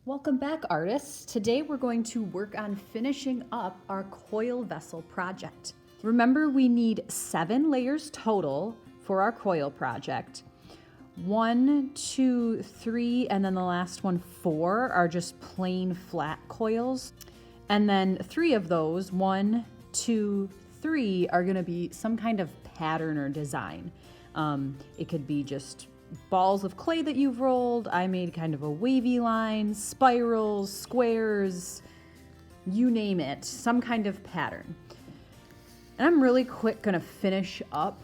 Welcome back, artists. Today we're going to work on finishing up our coil vessel project. Remember, we need 7 layers total for our coil project. 1, 2, 3, and then the last one, 4, are just plain flat coils. And then 3 of those, 1, 2, 3, are gonna be some kind of pattern or design. It could be just balls of clay that you've rolled. I made kind of a wavy line, spirals, squares, you name it, some kind of pattern. And I'm really quick gonna finish up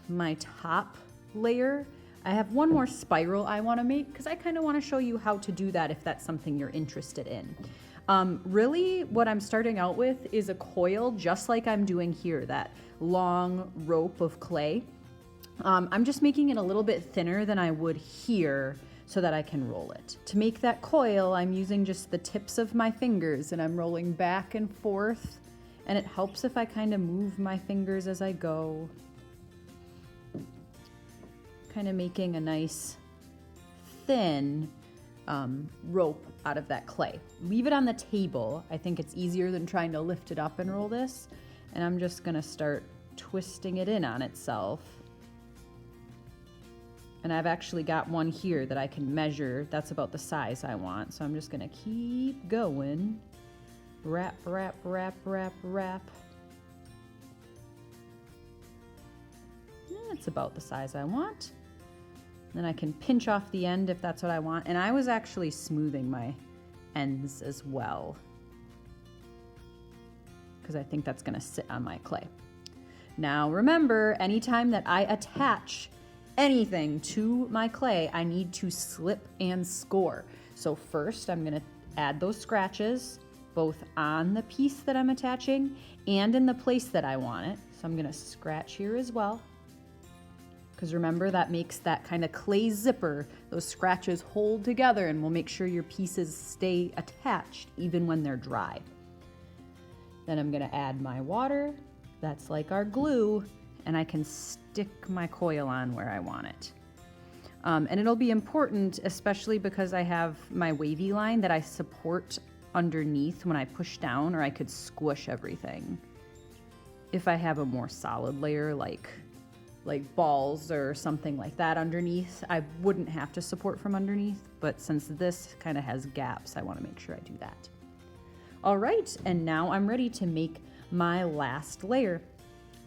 my top layer. I have one more spiral I wanna make because I kind of wanna show you how to do that if that's something you're interested in. Really what I'm starting out with is a coil, just like I'm doing here, that long rope of clay. I'm just making it a little bit thinner than I would here so that I can roll it. To make that coil, I'm using just the tips of my fingers and I'm rolling back and forth, and it helps if I kind of move my fingers as I go. Kind of making a nice thin rope out of that clay. Leave it on the table. I think it's easier than trying to lift it up and roll this. And I'm just gonna start twisting it in on itself. And I've actually got one here that I can measure. That's about the size I want. So I'm just gonna keep going. Wrap, wrap, wrap, wrap, wrap. That's about the size I want. Then I can pinch off the end if that's what I want. And I was actually smoothing my ends as well, because I think that's gonna sit on my clay. Now remember, anytime that I attach anything to my clay, I need to slip and score. So first I'm gonna add those scratches both on the piece that I'm attaching and in the place that I want it. So I'm gonna scratch here as well, because remember, that makes that kind of clay zipper. Those scratches hold together and will make sure your pieces stay attached even when they're dry. Then I'm gonna add my water. That's like our glue, and I can stick my coil on where I want it. And it'll be important, especially because I have my wavy line that I support underneath when I push down, or I could squish everything. If I have a more solid layer like balls or something like that underneath, I wouldn't have to support from underneath, but since this kind of has gaps, I want to make sure I do that. All right, and now I'm ready to make my last layer.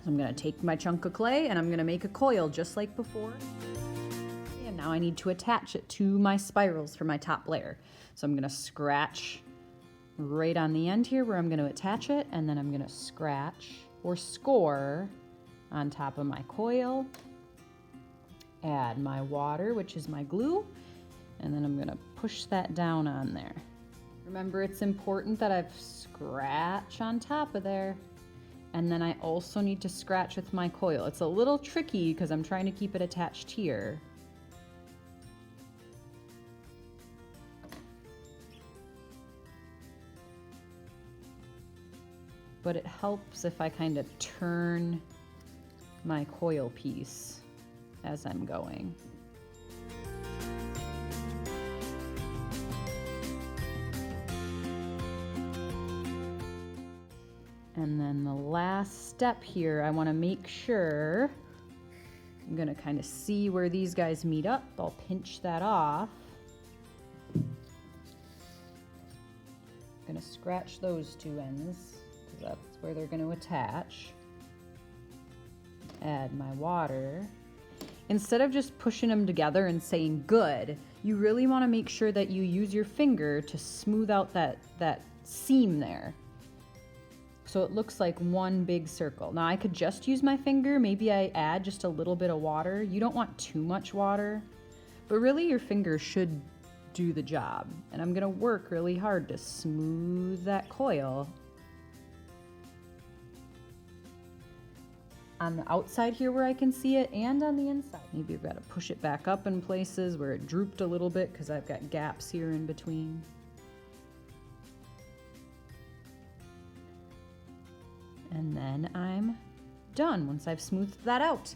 So I'm gonna take my chunk of clay and I'm gonna make a coil just like before. And now I need to attach it to my spirals for my top layer. So I'm gonna scratch right on the end here where I'm gonna attach it, and then I'm gonna scratch or score on top of my coil, add my water, which is my glue, and then I'm gonna push that down on there. Remember, it's important that I've scratch on top of there. And then I also need to scratch with my coil. It's a little tricky because I'm trying to keep it attached here. But it helps if I kind of turn my coil piece as I'm going. And then the last step here, I want to make sure, I'm going to kind of see where these guys meet up. I'll pinch that off. I'm going to scratch those 2 ends because that's where they're going to attach. Add my water. Instead of just pushing them together and saying good, you really want to make sure that you use your finger to smooth out that seam there, so it looks like one big circle. Now I could just use my finger. Maybe I add just a little bit of water. You don't want too much water, but really your finger should do the job. And I'm gonna work really hard to smooth that coil. On the outside here where I can see it, and on the inside. Maybe I've got to push it back up in places where it drooped a little bit because I've got gaps here in between. And then I'm done once I've smoothed that out.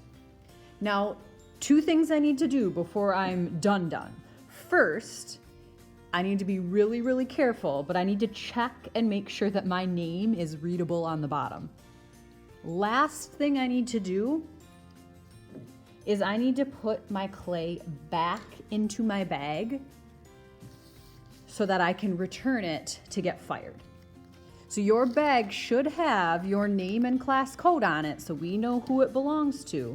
Now, 2 things I need to do before I'm done. First, I need to be really, really careful, but I need to check and make sure that my name is readable on the bottom. Last thing I need to do is I need to put my clay back into my bag so that I can return it to get fired. So your bag should have your name and class code on it so we know who it belongs to.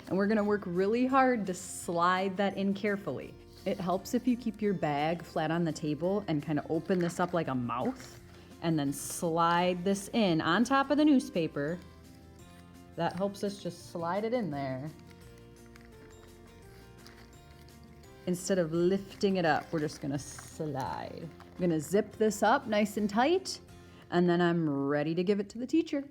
And we're gonna work really hard to slide that in carefully. It helps if you keep your bag flat on the table and kind of open this up like a mouth and then slide this in on top of the newspaper. That helps us just slide it in there. Instead of lifting it up, we're just gonna slide. I'm gonna zip this up nice and tight, and then I'm ready to give it to the teacher.